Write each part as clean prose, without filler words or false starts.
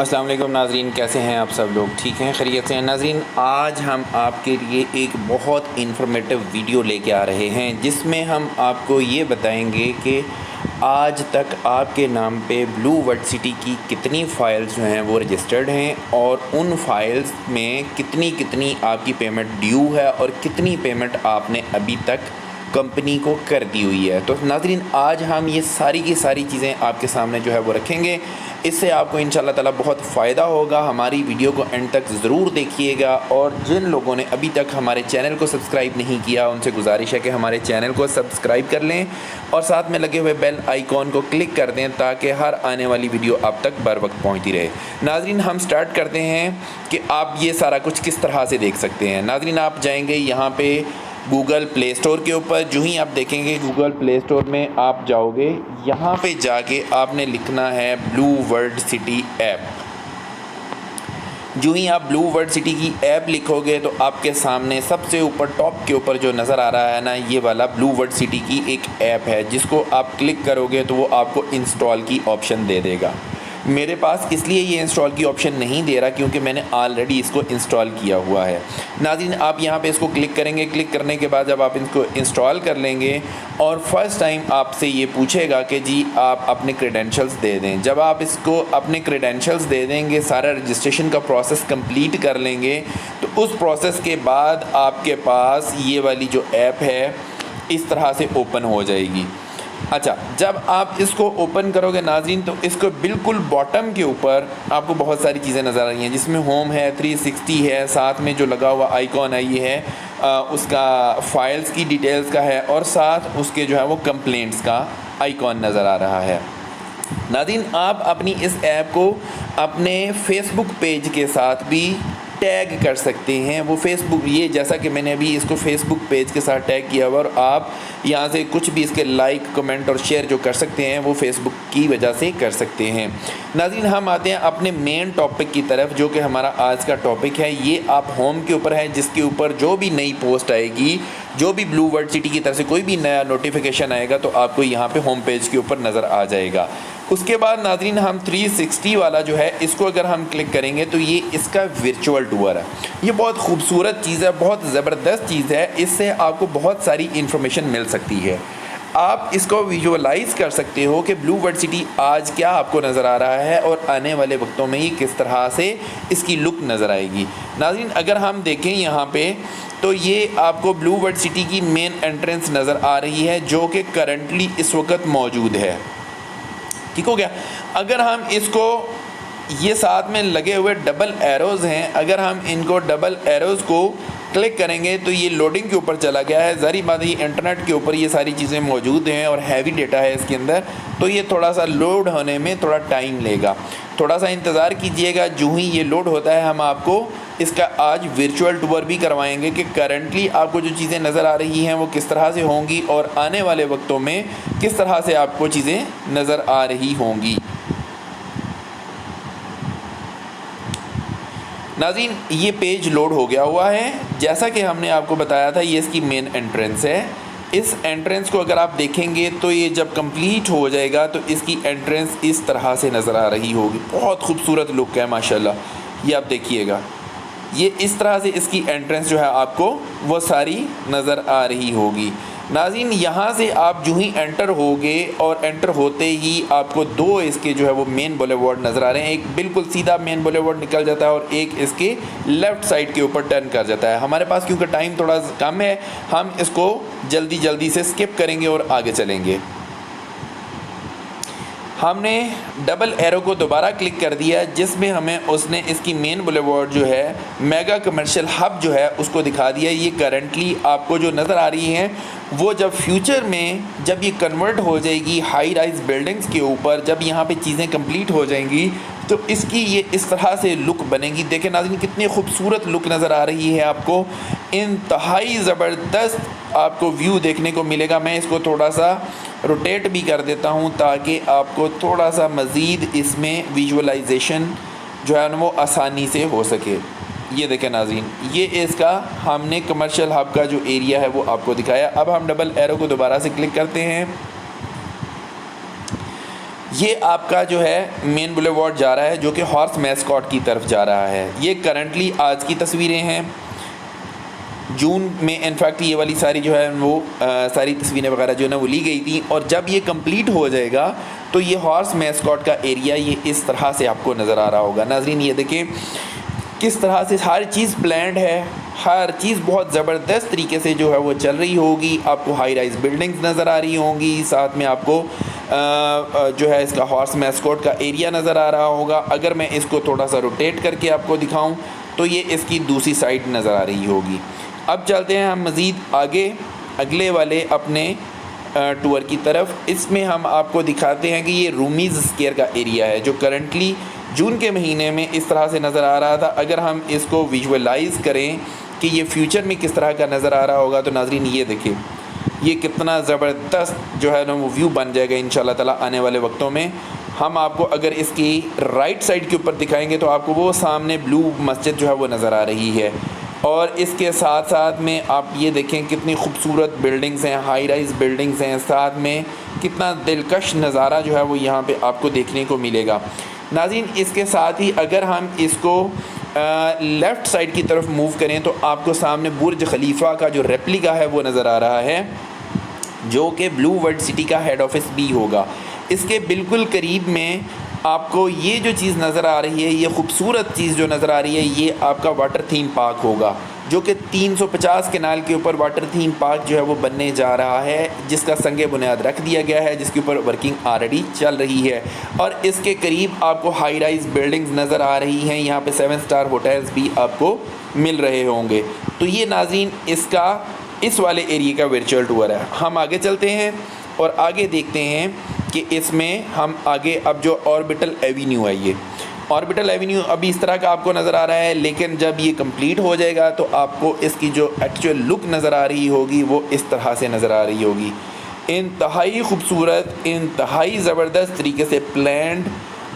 अस्सलाम वालेकुम नाज़रीन, कैसे हैं आप सब लोग? ठीक हैं, खैरियत से हैं नाज़रीन। आज हम आपके लिए एक बहुत इन्फॉर्मेटिव वीडियो लेके आ रहे हैं जिसमें हम आपको ये बताएंगे कि आज तक आपके नाम पे ब्लू वर्ल्ड सिटी की कितनी फ़ाइल्स जो हैं वो रजिस्टर्ड हैं और उन फाइल्स में कितनी कितनी आपकी पेमेंट ड्यू है और कितनी पेमेंट आपने अभी तक कंपनी को कर दी हुई है। तो नाज़रीन, आज हम ये सारी की सारी चीज़ें आपके सामने जो है वो रखेंगे। इससे आपको इंशाल्लाह ताला बहुत फ़ायदा होगा। हमारी वीडियो को एंड तक ज़रूर देखिएगा और जिन लोगों ने अभी तक हमारे चैनल को सब्सक्राइब नहीं किया उनसे गुजारिश है कि हमारे चैनल को सब्सक्राइब कर लें और साथ में लगे हुए बेल आइकॉन को क्लिक कर दें ताकि हर आने वाली वीडियो आप तक बर वक्त पहुँचती रहे। नाज़रीन, हम स्टार्ट करते हैं कि आप ये सारा कुछ किस तरह से देख सकते हैं। नाज़रीन, आप जाएँगे यहाँ पर गूगल प्ले स्टोर के ऊपर। जो ही आप देखेंगे गूगल प्ले स्टोर में आप जाओगे, यहाँ पे जाके आपने लिखना है ब्लू वर्ल्ड सिटी ऐप। जो ही आप ब्लू वर्ल्ड सिटी की ऐप लिखोगे तो आपके सामने सबसे ऊपर टॉप के ऊपर जो नज़र आ रहा है ना, ये वाला ब्लू वर्ल्ड सिटी की एक ऐप है जिसको आप क्लिक करोगे तो वो आपको इंस्टॉल की ऑप्शन दे देगा। मेरे पास इसलिए ये इंस्टॉल की ऑप्शन नहीं दे रहा क्योंकि मैंने ऑलरेडी इसको इंस्टॉल किया हुआ है। नाज़रीन, आप यहाँ पे इसको क्लिक करेंगे। क्लिक करने के बाद जब आप इसको इंस्टॉल कर लेंगे और फर्स्ट टाइम आपसे ये पूछेगा कि जी आप अपने क्रेडेंशियल्स दे दें। जब आप इसको अपने क्रेडेंशियल्स दे देंगे, सारा रजिस्ट्रेशन का प्रोसेस कंप्लीट कर लेंगे, तो उस प्रोसेस के बाद आपके पास ये वाली जो ऐप है इस तरह से ओपन हो जाएगी। अच्छा, जब आप इसको ओपन करोगे नाज़रीन तो इसको बिल्कुल बॉटम के ऊपर आपको बहुत सारी चीज़ें नज़र आ रही हैं जिसमें होम है, 360 है, साथ में जो लगा हुआ आइकॉन है ये है उसका फ़ाइल्स की डिटेल्स का है और साथ उसके जो है वो कंप्लेंट्स का आइकॉन नज़र आ रहा है। नाज़रीन, आप अपनी इस ऐप को अपने फेसबुक पेज के साथ भी टैग कर सकते हैं। वो फेसबुक, ये जैसा कि मैंने अभी इसको फेसबुक पेज के साथ टैग किया हुआ और आप यहाँ से कुछ भी इसके लाइक, कमेंट और शेयर जो कर सकते हैं वो फेसबुक की वजह से कर सकते हैं। नाज़रीन, हम आते हैं अपने मेन टॉपिक की तरफ जो कि हमारा आज का टॉपिक है। ये आप होम के ऊपर है जिसके ऊपर जो भी नई पोस्ट आएगी, जो भी ब्लू वर्ल्ड सिटी की तरफ से कोई भी नया नोटिफिकेशन आएगा तो आपको यहाँ पे होम पेज के ऊपर नज़र आ जाएगा। उसके बाद नाज़रीन, हम 360 वाला जो है इसको अगर हम क्लिक करेंगे तो ये इसका वर्चुअल टूर है। ये बहुत खूबसूरत चीज़ है, बहुत ज़बरदस्त चीज़ है। इससे आपको बहुत सारी इन्फॉर्मेशन मिल सकती है। आप इसको विजुअलाइज़ कर सकते हो कि ब्लू वर्ल्ड सिटी आज क्या आपको नज़र आ रहा है और आने वाले वक्तों में ये किस तरह से इसकी लुक नज़र आएगी। नाज़रीन, अगर हम देखें यहाँ पे तो ये आपको ब्लू वर्ल्ड सिटी की मेन एंट्रेंस नज़र आ रही है जो कि करंटली इस वक्त मौजूद है। ठीक हो गया। अगर हम इसको, ये साथ में लगे हुए डबल एरोज़ हैं, अगर हम इनको डबल एरोज़ को क्लिक करेंगे तो ये लोडिंग के ऊपर चला गया है। ज़ाहिर बात है इंटरनेट के ऊपर ये सारी चीज़ें मौजूद हैं और हैवी डेटा है इसके अंदर, तो ये थोड़ा सा लोड होने में थोड़ा टाइम लेगा। थोड़ा सा इंतज़ार कीजिएगा। जो ही ये लोड होता है हम आपको इसका आज वर्चुअल टूर भी करवाएंगे कि करंटली आपको जो चीज़ें नज़र आ रही हैं वो किस तरह से होंगी और आने वाले वक्तों में किस तरह से आपको चीज़ें नज़र आ रही होंगी। नाज़रीन, ये पेज लोड हो गया हुआ है। जैसा कि हमने आपको बताया था ये इसकी मेन एंट्रेंस है। इस एंट्रेंस को अगर आप देखेंगे तो ये जब कंप्लीट हो जाएगा तो इसकी एंट्रेंस इस तरह से नज़र आ रही होगी। बहुत खूबसूरत लुक है माशाल्लाह। ये आप देखिएगा, ये इस तरह से इसकी एंट्रेंस जो है आपको वो सारी नज़र आ रही होगी। नाज़रीन, यहाँ से आप जो ही एंटर होगे और एंटर होते ही आपको दो इसके जो है वो मेन बुलेवार्ड नज़र आ रहे हैं। एक बिल्कुल सीधा मेन बुलेवार्ड निकल जाता है और एक इसके लेफ़्ट साइड के ऊपर टर्न कर जाता है। हमारे पास क्योंकि टाइम थोड़ा कम है, हम इसको जल्दी जल्दी से स्किप करेंगे और आगे चलेंगे। हमने डबल एरो को दोबारा क्लिक कर दिया जिसमें हमें उसने इसकी मेन बुलेवार्ड जो है मेगा कमर्शियल हब जो है उसको दिखा दिया। ये करंटली आपको जो नज़र आ रही हैं वो जब फ्यूचर में जब ये कन्वर्ट हो जाएगी हाई राइज बिल्डिंग्स के ऊपर, जब यहाँ पे चीज़ें कंप्लीट हो जाएंगी तो इसकी ये इस तरह से लुक बनेगी। देखें नाज़रीन, कितनी खूबसूरत लुक नज़र आ रही है आपको। इंतहाई ज़बरदस्त आपको व्यू देखने को मिलेगा। मैं इसको थोड़ा सा रोटेट भी कर देता हूँ ताकि आपको थोड़ा सा मज़ीद इसमें विजुअलाइजेशन जो है ना वो आसानी से हो सके। ये देखें नाज़रीन, ये इसका हमने कमर्शियल हब का जो एरिया है वो आपको दिखाया। अब हम डबल एरो को दोबारा से क्लिक करते हैं। ये आपका जो है मेन बुलेवार्ड जा रहा है जो कि हॉर्स मैस्कॉट की तरफ जा रहा है। ये करंटली आज की तस्वीरें हैं, जून में इनफैक्ट ये वाली सारी जो है वो सारी तस्वीरें वगैरह जो है ना वो ली गई थी। और जब ये कंप्लीट हो जाएगा तो ये हॉर्स मैस्कॉट का एरिया ये इस तरह से आपको नज़र आ रहा होगा। नाज़रीन ये देखें किस तरह से हर चीज़ प्लान्ड है, हर चीज़ बहुत ज़बरदस्त तरीके से जो है वो चल रही होगी। आपको हाई राइज बिल्डिंग्स नज़र आ रही होंगी, साथ में आपको जो है इसका हॉर्स मैस्कॉट का एरिया नज़र आ रहा होगा। अगर मैं इसको थोड़ा सा रोटेट करके आपको दिखाऊं तो ये इसकी दूसरी साइड नज़र आ रही होगी। अब चलते हैं हम मज़ीद आगे अगले वाले अपने टूर की तरफ। इसमें हम आपको दिखाते हैं कि ये रूमीज़ स्क्वायर का एरिया है जो करंटली जून के महीने में इस तरह से नज़र आ रहा था। अगर हम इसको विजुअलाइज़ करें कि ये फ्यूचर में किस तरह का नज़र आ रहा होगा तो नाज़रीन ये देखिए ये कितना ज़बरदस्त जो है ना वो व्यू बन जाएगा इंशाल्लाह ताला आने वाले वक्तों में। हम आपको अगर इसकी राइट साइड के ऊपर दिखाएंगे तो आपको वो सामने ब्लू मस्जिद जो है वो नज़र आ रही है। और इसके साथ साथ में आप ये देखें कितनी खूबसूरत बिल्डिंग्स हैं, हाई राइज बिल्डिंग्स हैं, साथ में कितना दिलकश नज़ारा जो है वो यहाँ पे आपको देखने को मिलेगा। नाज़रीन इसके साथ ही अगर हम इसको लेफ़्ट साइड की तरफ मूव करें तो आपको सामने बुर्ज खलीफा का जो रेप्लिका है वो नज़र आ रहा है जो कि ब्लू वर्ल्ड सिटी का हेड ऑफिस भी होगा। इसके बिल्कुल करीब में आपको ये जो चीज़ नज़र आ रही है, ये खूबसूरत चीज़ जो नज़र आ रही है, ये आपका वाटर थीम पार्क होगा जो कि 350 केनाल के ऊपर वाटर थीम पार्क जो है वो बनने जा रहा है, जिसका संगे बुनियाद रख दिया गया है, जिसके ऊपर वर्किंग ऑलरेडी चल रही है। और इसके करीब आपको हाई राइज बिल्डिंग्स नज़र आ रही हैं, यहाँ पे 7 स्टार होटल्स भी आपको मिल रहे होंगे। तो ये नाज़रीन इसका इस वाले एरिया का वर्चुअल टूर है। हम आगे चलते हैं और आगे देखते हैं कि इसमें हम आगे अब जो ऑर्बिटल एवेन्यू है, ये ऑर्बिटल एवेन्यू अभी इस तरह का आपको नज़र आ रहा है, लेकिन जब ये कंप्लीट हो जाएगा तो आपको इसकी जो एक्चुअल लुक नज़र आ रही होगी वो इस तरह से नज़र आ रही होगी। इंतहाई खूबसूरत, इंतहाई ज़बरदस्त तरीके से प्लान्ड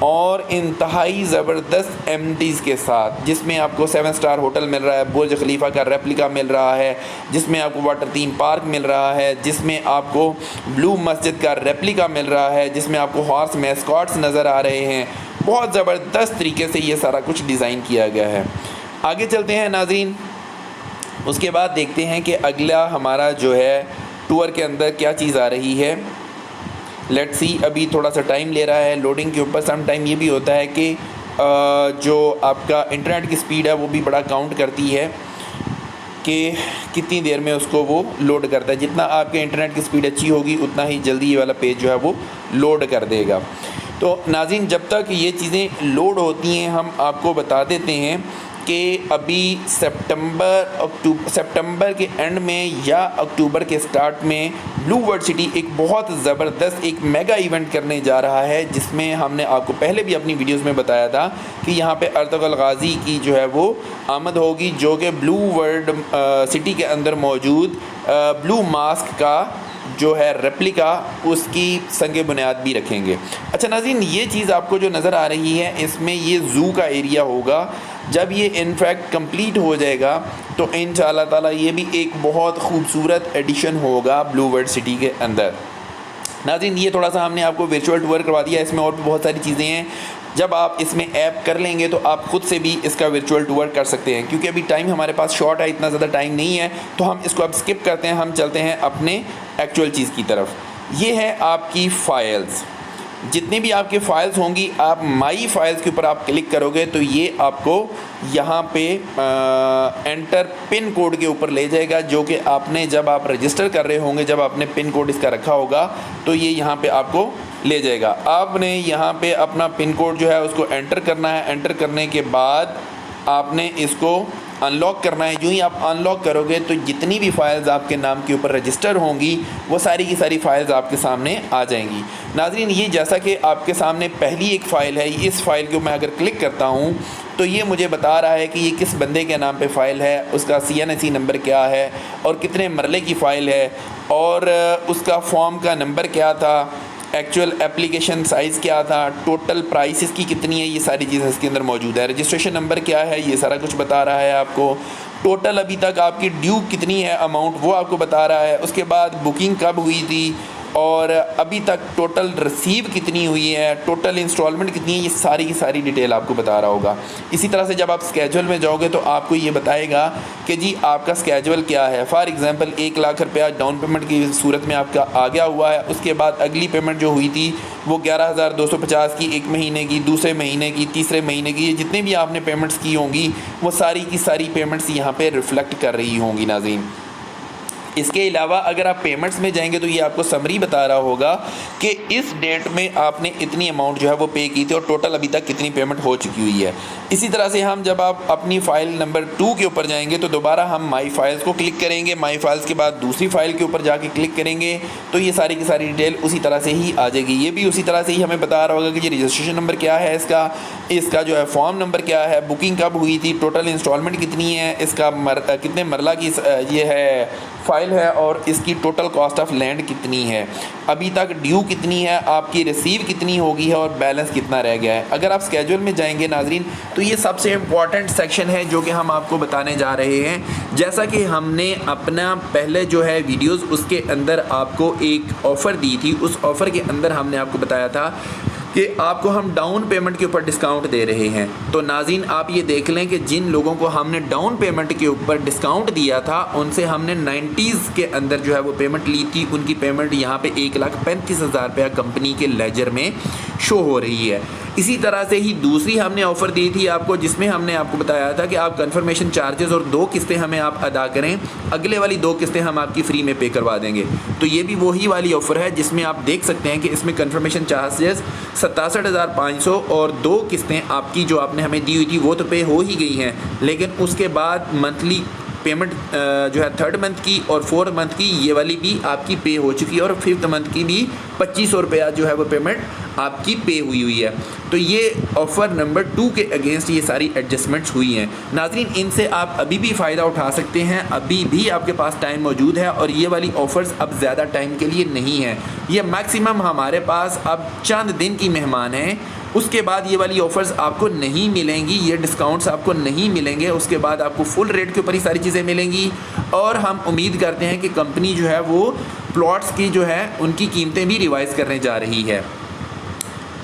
और इंतहाई ज़बरदस्त एमिनिटीज़ के साथ, जिसमें आपको 7 स्टार होटल मिल रहा है, बुर्ज खलीफा का रेप्लिका मिल रहा है, जिसमें आपको वाटर थीम पार्क मिल रहा है, जिसमें आपको ब्लू मस्जिद का रेप्लिका मिल रहा है, जिसमें आपको हॉर्स मैस्कॉट्स नज़र आ रहे हैं। बहुत ज़बरदस्त तरीके से ये सारा कुछ डिज़ाइन किया गया है। आगे चलते हैं नाज़रीन, उसके बाद देखते हैं कि अगला हमारा जो है टूर के अंदर क्या चीज़ आ रही है। लेट्स सी, अभी थोड़ा सा टाइम ले रहा है लोडिंग के ऊपर। सम टाइम ये भी होता है कि जो आपका इंटरनेट की स्पीड है वो भी बड़ा काउंट करती है कि कितनी देर में उसको वो लोड करता है। जितना आपके इंटरनेट की स्पीड अच्छी होगी उतना ही जल्दी ये वाला पेज जो है वो लोड कर देगा। तो नाज़रीन जब तक ये चीज़ें लोड होती हैं हम आपको बता देते हैं कि अभी सितंबर के एंड में या अक्टूबर के स्टार्ट में ब्लू वर्ल्ड सिटी एक बहुत ज़बरदस्त एक मेगा इवेंट करने जा रहा है, जिसमें हमने आपको पहले भी अपनी वीडियोस में बताया था कि यहाँ पे अर्तुगरुल गाज़ी की जो है वो आमद होगी, जो कि ब्लू वर्ल्ड सिटी के अंदर मौजूद ब्लू मास्क का जो है रेप्लिका उसकी संगे बुनियाद भी रखेंगे। अच्छा नाज़रीन, ये चीज़ आपको जो नज़र आ रही है इसमें ये ज़ू का एरिया होगा। जब ये इनफैक्ट कंप्लीट हो जाएगा तो इंशाअल्लाह ताला ये भी एक बहुत खूबसूरत एडिशन होगा ब्लू वर्ल्ड सिटी के अंदर। नाज़रीन ये थोड़ा सा हमने आपको वर्चुअल टूर करवा दिया, इसमें और भी बहुत सारी चीज़ें हैं। जब आप इसमें ऐप कर लेंगे तो आप ख़ुद से भी इसका वर्चुअल टूर कर सकते हैं। क्योंकि अभी टाइम हमारे पास शॉर्ट है, इतना ज़्यादा टाइम नहीं है, तो हम इसको अब स्किप करते हैं। हम चलते हैं अपने एक्चुअल चीज़ की तरफ। ये है आपकी फ़ाइल्स, जितनी भी आपकी फ़ाइल्स होंगी आप माई फाइल्स के ऊपर आप क्लिक करोगे तो ये आपको यहाँ पे एंटर पिन कोड के ऊपर ले जाएगा, जो कि आपने जब आप रजिस्टर कर रहे होंगे, जब आपने पिन कोड इसका रखा होगा तो ये यहाँ पे आपको ले जाएगा। आपने यहाँ पे अपना पिन कोड जो है उसको एंटर करना है। एंटर करने के बाद आपने इसको अनलॉक करना है। यूँ ही आप अनलॉक करोगे तो जितनी भी फ़ाइल्स आपके नाम के ऊपर रजिस्टर होंगी वो सारी की सारी फ़ाइल्स आपके सामने आ जाएंगी। नाज़रीन ये जैसा कि आपके सामने पहली एक फ़ाइल है, इस फ़ाइल को मैं अगर क्लिक करता हूँ तो ये मुझे बता रहा है कि ये किस बंदे के नाम पे फ़ाइल है, उसका CNSE नंबर क्या है और कितने मरले की फ़ाइल है और उसका फॉर्म का नंबर क्या था, एक्चुअल एप्लीकेशन साइज़ क्या था, टोटल प्राइस इसकी कितनी है, ये सारी चीज़ें इसके अंदर मौजूद है। रजिस्ट्रेशन नंबर क्या है, ये सारा कुछ बता रहा है आपको। टोटल अभी तक आपकी ड्यू कितनी है अमाउंट, वो आपको बता रहा है। उसके बाद बुकिंग कब हुई थी और अभी तक टोटल रिसीव कितनी हुई है, टोटल इंस्टॉलमेंट कितनी है, ये सारी की सारी डिटेल आपको बता रहा होगा। इसी तरह से जब आप स्केजुअल में जाओगे तो आपको ये बताएगा कि जी आपका स्केजुअल क्या है। फॉर एग्जांपल 1 लाख रुपया डाउन पेमेंट की सूरत में आपका आ गया हुआ है, उसके बाद अगली पेमेंट जो हुई थी वो 11,250 की 1 महीने की, दूसरे महीने की, तीसरे महीने की, जितने भी आपने पेमेंट्स की होंगी वो सारी की सारी पेमेंट्स यहाँ पे रिफ्लेक्ट कर रही होंगी नाज़रीन। इसके अलावा अगर आप पेमेंट्स में जाएंगे तो ये आपको समरी बता रहा होगा कि इस डेट में आपने इतनी अमाउंट जो है वो पे की थी और टोटल अभी तक कितनी पेमेंट हो चुकी हुई है। इसी तरह से हम जब आप अपनी फ़ाइल नंबर 2 के ऊपर जाएंगे तो दोबारा हम माई फाइल्स को क्लिक करेंगे। माई फाइल्स के बाद दूसरी फ़ाइल के ऊपर जाके क्लिक करेंगे तो ये सारी की सारी डिटेल उसी तरह से ही आ जाएगी। ये भी उसी तरह से ही हमें बता रहा होगा कि ये रजिस्ट्रेशन नंबर क्या है, इसका जो है फॉर्म नंबर क्या है, बुकिंग कब हुई थी, टोटल इंस्टॉलमेंट कितनी है, इसका कितने मरला की ये है फ़ाइल है और इसकी टोटल कॉस्ट ऑफ लैंड कितनी है, अभी तक ड्यू कितनी है, आपकी रिसीव कितनी होगी है और बैलेंस कितना रह गया है। अगर आप स्केजुअल में जाएंगे नाजरीन तो ये सबसे इम्पॉर्टेंट सेक्शन है जो कि हम आपको बताने जा रहे हैं। जैसा कि हमने अपना पहले जो है वीडियोस उसके अंदर आपको एक ऑफ़र दी थी, उस ऑफ़र के अंदर हमने आपको बताया था कि आपको हम डाउन पेमेंट के ऊपर डिस्काउंट दे रहे हैं। तो नाज़रीन आप ये देख लें कि जिन लोगों को हमने डाउन पेमेंट के ऊपर डिस्काउंट दिया था उनसे हमने 90s के अंदर जो है वो पेमेंट ली थी। उनकी पेमेंट यहाँ पे 1,35,000 रुपया कंपनी के लेजर में शो हो रही है। इसी तरह से ही दूसरी हमने ऑफ़र दी थी आपको, जिसमें हमने आपको बताया था कि आप कंफर्मेशन चार्जेस और 2 किस्तें हमें आप अदा करें, अगले वाली 2 किस्तें हम आपकी फ्री में पे करवा देंगे। तो ये भी वही वाली ऑफ़र है जिसमें आप देख सकते हैं कि इसमें कंफर्मेशन चार्जेस 67,500 और 2 किस्तें आपकी जो आपने हमें दी हुई थी वो तो पे हो ही गई हैं, लेकिन उसके बाद मंथली पेमेंट जो है 3rd मंथ की और 4th मंथ की ये वाली भी आपकी पे हो चुकी है और 5th मंथ की भी 2,500 रुपया जो है वो पेमेंट आपकी पे हुई है। तो ये ऑफ़र नंबर 2 के अगेंस्ट ये सारी एडजस्टमेंट्स हुई हैं। नाज़रीन इनसे आप अभी भी फ़ायदा उठा सकते हैं, अभी भी आपके पास टाइम मौजूद है और ये वाली ऑफ़र्स अब ज़्यादा टाइम के लिए नहीं है। ये मैक्सिमम हमारे पास अब चंद दिन की मेहमान हैं, उसके बाद ये वाली ऑफ़र्स आपको नहीं मिलेंगी, ये डिस्काउंट्स आपको नहीं मिलेंगे। उसके बाद आपको फुल रेट के ऊपर ही सारी चीज़ें मिलेंगी और हम उम्मीद करते हैं कि कंपनी जो है वो प्लॉट्स की जो है उनकी कीमतें भी रिवाइज़ करने जा रही है।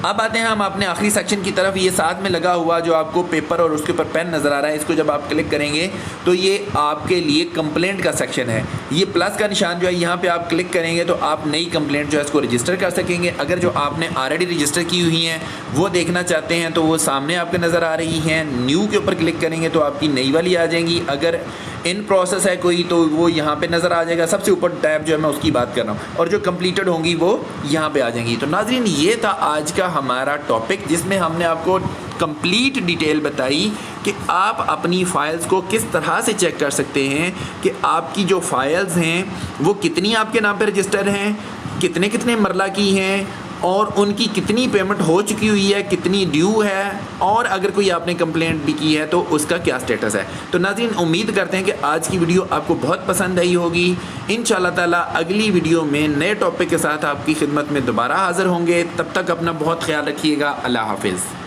अब आते हैं हम अपने आखिरी सेक्शन की तरफ। ये साथ में लगा हुआ जो आपको पेपर और उसके ऊपर पेन नज़र आ रहा है, इसको जब आप क्लिक करेंगे तो ये आपके लिए कंप्लेंट का सेक्शन है। ये प्लस का निशान जो है यहाँ पे आप क्लिक करेंगे तो आप नई कंप्लेंट जो है इसको रजिस्टर कर सकेंगे। अगर जो आपने ऑलरेडी रजिस्टर की हुई हैं वो देखना चाहते हैं तो वो सामने आपके नज़र आ रही हैं। न्यू के ऊपर क्लिक करेंगे तो आपकी नई वाली आ जाएंगी। अगर इन प्रोसेस है कोई तो वो यहाँ पे नज़र आ जाएगा। सबसे ऊपर टैब जो है मैं उसकी बात कर रहा हूँ और जो कंप्लीटेड होंगी वो यहाँ पे आ जाएंगी। तो नाज़रीन ये था आज का हमारा टॉपिक जिसमें हमने आपको कंप्लीट डिटेल बताई कि आप अपनी फ़ाइल्स को किस तरह से चेक कर सकते हैं कि आपकी जो फ़ाइल्स हैं वो कितनी आपके नाम पर रजिस्टर हैं, कितने कितने मरला की हैं और उनकी कितनी पेमेंट हो चुकी हुई है, कितनी ड्यू है और अगर कोई आपने कंप्लेंट भी की है तो उसका क्या स्टेटस है। तो नाज़रीन उम्मीद करते हैं कि आज की वीडियो आपको बहुत पसंद आई होगी। इंशाअल्लाह ताला अगली वीडियो में नए टॉपिक के साथ आपकी खिदमत में दोबारा हाज़िर होंगे। तब तक अपना बहुत ख्याल रखिएगा। अल्लाह हाफिज़।